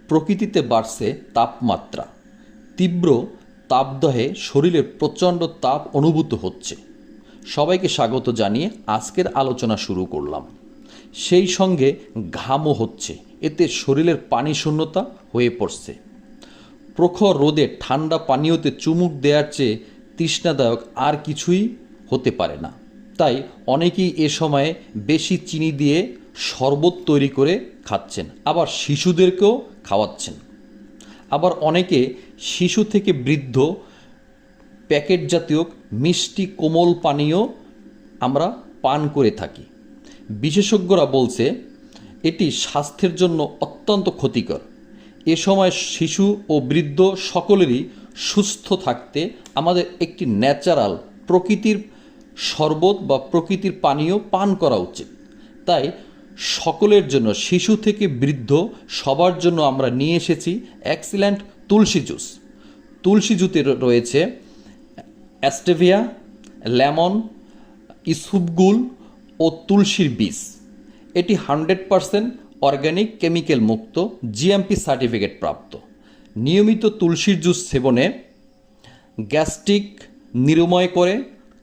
প্রকৃতিতে বাড়ছে তাপমাত্রা। তীব্র তাপদাহে শরীরে প্রচণ্ড তাপ অনুভূত হচ্ছে। সবাইকে স্বাগত জানিয়ে আজকের আলোচনা শুরু করলাম। সেই সঙ্গে ঘামও হচ্ছে, এতে শরীরের পানি শূন্যতা হয়ে পড়ছে। প্রখর রোদে ঠান্ডা পানীয়তে চুমুক দেওয়ার চেয়ে তৃষ্ণাদায়ক আর কিছুই হতে পারে না। তাই অনেকেই এ সময়ে বেশি চিনি দিয়ে শরবত তৈরি করে খাচ্ছেন, আবার শিশুদেরকেও খাওয়াচ্ছেন। আবার অনেকে শিশু থেকে বৃদ্ধ প্যাকেট জাতীয় মিষ্টি কোমল পানীয় আমরা পান করে থাকি। বিশেষজ্ঞরা বলছে এটি স্বাস্থ্যের জন্য অত্যন্ত ক্ষতিকর। এ সময় শিশু ও বৃদ্ধ সকলেরই সুস্থ থাকতে আমাদের একটি ন্যাচারাল প্রকৃতির শরবত বা প্রকৃতির পানীয় পান করা উচিত। তাই সকলের জন্য, শিশু থেকে বৃদ্ধ সবার জন্য আমরা নিয়ে এসেছি এক্সিলেন্ট তুলসী জুস। তুলসী জুসে রয়েছে অ্যাস্টেভিয়া, লেমন, ইসবগুল ও তুলসীর বীজ। এটি 100% অর্গানিক, কেমিক্যাল মুক্ত, জিএমপি সার্টিফিকেট প্রাপ্ত। নিয়মিত তুলসীর জুস সেবনে গ্যাস্ট্রিক নিরাময় করে,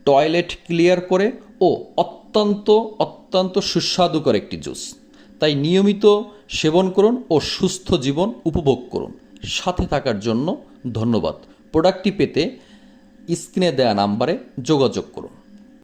টয়লেট ক্লিয়ার করে ও অত্যন্ত সুস্বাদুকর একটি জুস। তাই নিয়মিত সেবন করুন ও সুস্থ জীবন উপভোগ করুন। সাথে থাকার জন্য ধন্যবাদ। প্রোডাক্টটি পেতে স্ক্রিনে দেওয়া নাম্বারে যোগাযোগ করুন।